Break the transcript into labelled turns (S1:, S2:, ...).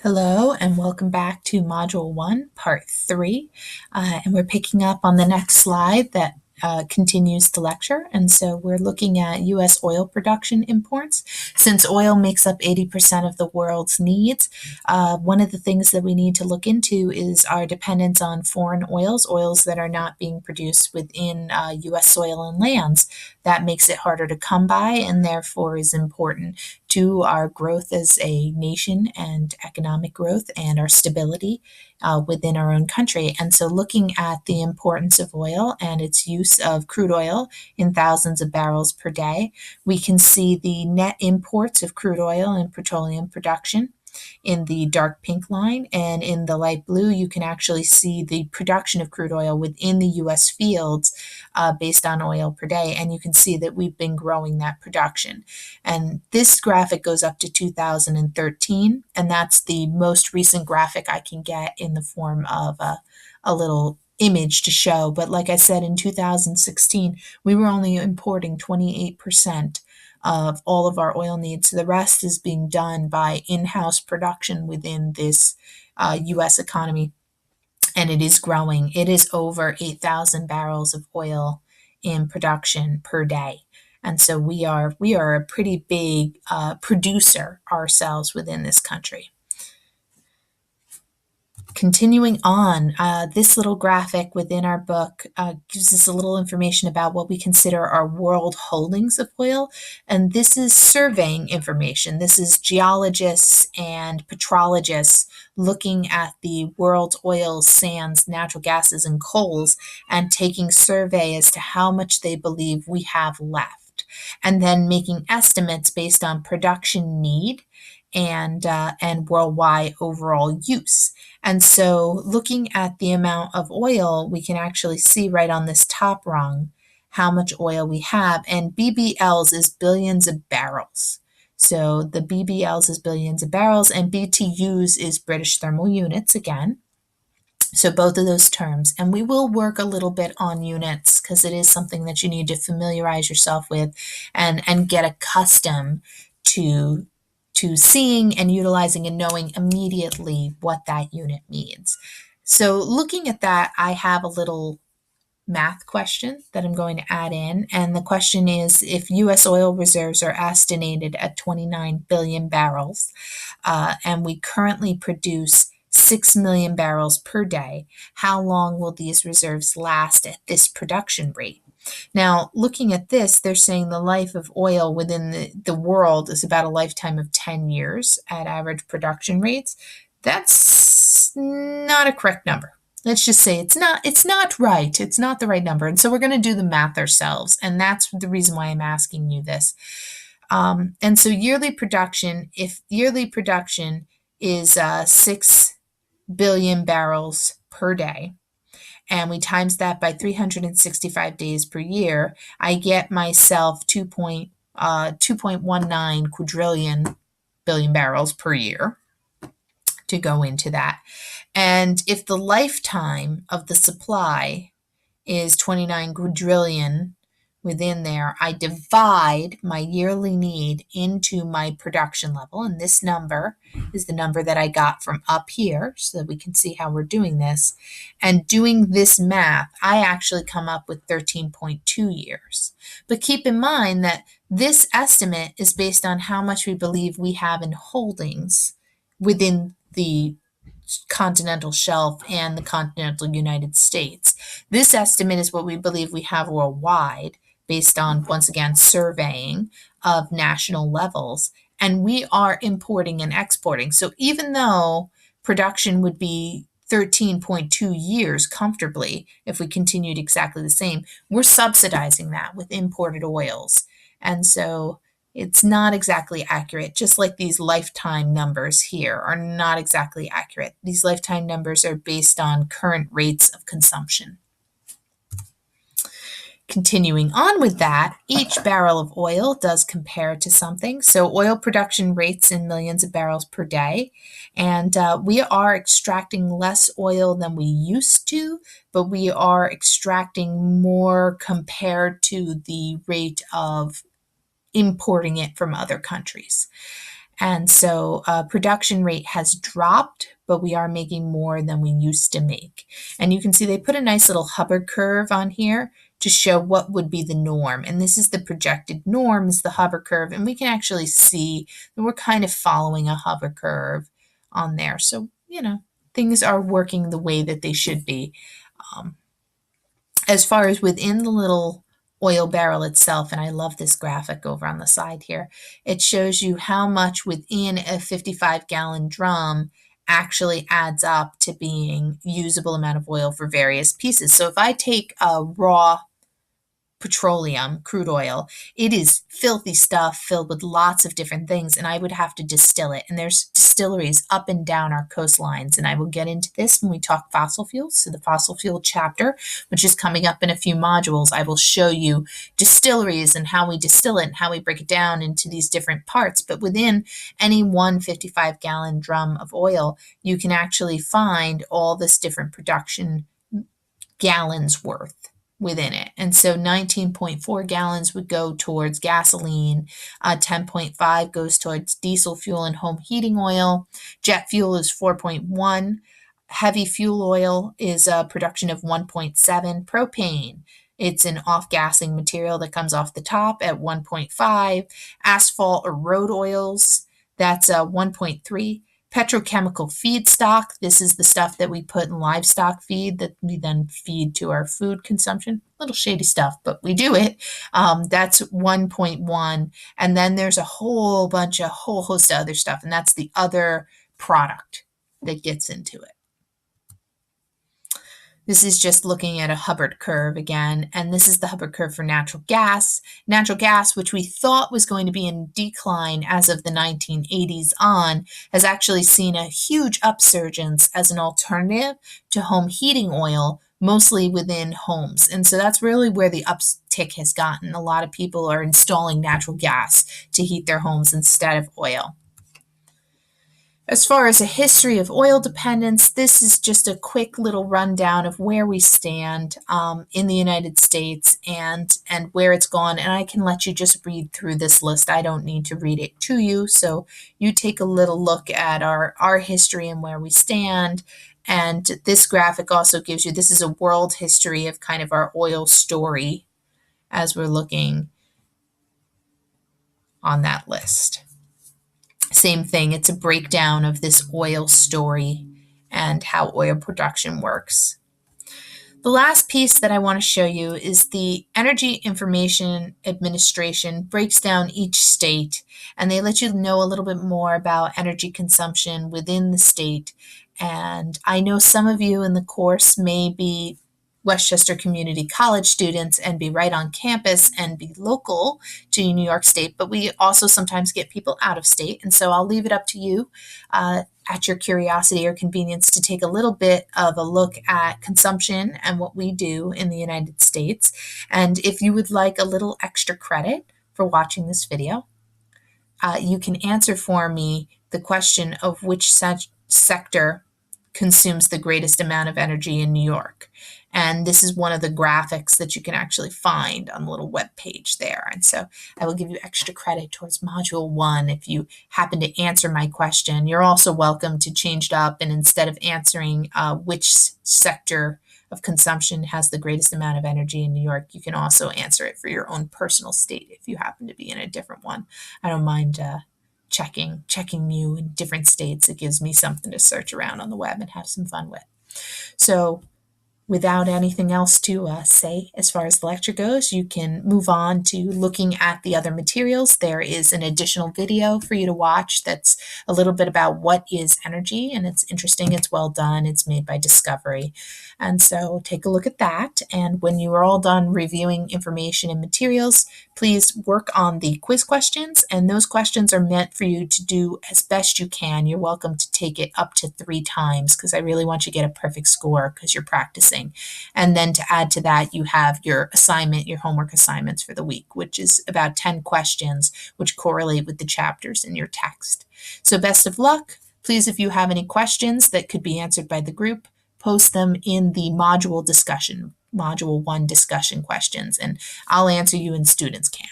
S1: Hello and welcome back to Module 1, Part 3. And we're picking up on the next slide that continues the lecture. And so we're looking at U.S. oil production imports. Since oil makes up 80% of the world's needs, one of the things that we need to look into is our dependence on foreign oils that are not being produced within U.S. soil and lands. That makes it harder to come by and therefore is important to our growth as a nation and economic growth and our stability within our own country. And so looking at the importance of oil and its use of crude oil in thousands of barrels per day, we can see the net imports of crude oil and petroleum production in the dark pink line, and in the light blue you can actually see the production of crude oil within the U.S. fields based on oil per day, and you can see that we've been growing that production. And this graphic goes up to 2013, and that's the most recent graphic I can get in the form of a little image to show. But like I said, in 2016 we were only importing 28% of all of our oil needs. The rest is being done by in-house production within this U.S. economy, and it is growing. It is over 8,000 barrels of oil in production per day. And so we are a pretty big producer ourselves within this country. Continuing on, this little graphic within our book gives us a little information about what we consider our world holdings of oil. And this is surveying information. This is geologists and petrologists looking at the world's oils, sands, natural gases, and coals and taking survey as to how much they believe we have left, and then making estimates based on production need and worldwide overall use. And so looking at the amount of oil, we can actually see right on this top rung how much oil we have. And BBLs is billions of barrels. So the BBLs is billions of barrels, and BTUs is British thermal units again. So both of those terms. And we will work a little bit on units because it is something that you need to familiarize yourself with and get accustomed to seeing and utilizing and knowing immediately what that unit means. So looking at that, I have a little math question that I'm going to add in. And the question is, if U.S. oil reserves are estimated at 29 billion barrels, and we currently produce 6 million barrels per day, how long will these reserves last at this production rate? Now, looking at this, they're saying the life of oil within the world is about a lifetime of 10 years at average production rates. That's not a correct number. Let's just say it's not right. It's not the right number. And so we're going to do the math ourselves. And that's the reason why I'm asking you this. And so yearly production, if yearly production is 6 billion barrels per day, and we times that by 365 days per year, I get myself 2.19 quadrillion billion barrels per year to go into that. And if the lifetime of the supply is 29 quadrillion within there, I divide my yearly need into my production level. And this number is the number that I got from up here so that we can see how we're doing this. And doing this math, I actually come up with 13.2 years. But keep in mind that this estimate is based on how much we believe we have in holdings within the continental shelf and the continental United States. This estimate is what we believe we have worldwide based on, once again, surveying of national levels. And we are importing and exporting. So even though production would be 13.2 years comfortably if we continued exactly the same, we're subsidizing that with imported oils. And so it's not exactly accurate, just like these lifetime numbers here are not exactly accurate. These lifetime numbers are based on current rates of consumption. Continuing on with that, each barrel of oil does compare to something. So oil production rates in millions of barrels per day. And we are extracting less oil than we used to, but we are extracting more compared to the rate of importing it from other countries. And so production rate has dropped, but we are making more than we used to make. And you can see they put a nice little Hubbard curve on here to show what would be the norm. And this is the projected norm, is the Hubbard curve. And we can actually see that we're kind of following a Hubbard curve on there. So, things are working the way that they should be. As far as within the little oil barrel itself, and I love this graphic over on the side here, it shows you how much within a 55-gallon drum actually adds up to being usable amount of oil for various pieces. So if I take a raw petroleum, crude oil, it is filthy stuff filled with lots of different things, and I would have to distill it. And there's distilleries up and down our coastlines, and I will get into this when we talk fossil fuels. So the fossil fuel chapter, which is coming up in a few modules, I will show you distilleries and how we distill it and how we break it down into these different parts. But within any one 55-gallon drum of oil, you can actually find all this different production gallons worth within it. And so 19.4 gallons would go towards gasoline, 10.5 goes towards diesel fuel and home heating oil. Jet fuel is 4.1. Heavy fuel oil is a production of 1.7. Propane, it's an off-gassing material that comes off the top at 1.5. Asphalt or road oils, that's 1.3. Petrochemical feedstock, this is the stuff that we put in livestock feed that we then feed to our food consumption. Little shady stuff, but we do it. That's 1.1. And then there's a whole host of other stuff, and that's the other product that gets into it. This is just looking at a Hubbard curve again, and this is the Hubbard curve for natural gas. Natural gas, which we thought was going to be in decline as of the 1980s on, has actually seen a huge upsurgence as an alternative to home heating oil, mostly within homes. And so that's really where the uptick has gotten. A lot of people are installing natural gas to heat their homes instead of oil. As far as a history of oil dependence, this is just a quick little rundown of where we stand in the United States and where it's gone. And I can let you just read through this list. I don't need to read it to you. So you take a little look at our history and where we stand. And this graphic also gives you, this is a world history of kind of our oil story as we're looking on that list. Same thing, it's a breakdown of this oil story and how oil production works. The last piece that I want to show you is the Energy Information Administration breaks down each state, and they let you know a little bit more about energy consumption within the state. And I know some of you in the course may be Westchester Community College students and be right on campus and be local to New York State, but we also sometimes get people out of state. And so I'll leave it up to you at your curiosity or convenience to take a little bit of a look at consumption and what we do in the United States. And if you would like a little extra credit for watching this video, you can answer for me the question of which sector consumes the greatest amount of energy in New York. And this is one of the graphics that you can actually find on the little web page there. And so I will give you extra credit towards Module 1 if you happen to answer my question. You're also welcome to change it up, and instead of answering which sector of consumption has the greatest amount of energy in New York, you can also answer it for your own personal state if you happen to be in a different one. I don't mind checking you in different states. It gives me something to search around on the web and have some fun with. So without anything else to say as far as the lecture goes, you can move on to looking at the other materials. There is an additional video for you to watch that's a little bit about what is energy, and it's interesting, it's well done, it's made by Discovery. And so take a look at that, and when you are all done reviewing information and materials, please work on the quiz questions, and those questions are meant for you to do as best you can. You're welcome to take it up to 3 times because I really want you to get a perfect score because you're practicing. And then to add to that, you have your assignment, your homework assignments for the week, which is about 10 questions which correlate with the chapters in your text. So best of luck. Please, if you have any questions that could be answered by the group, post them in the module discussion, Module 1 discussion questions, and I'll answer you and students can.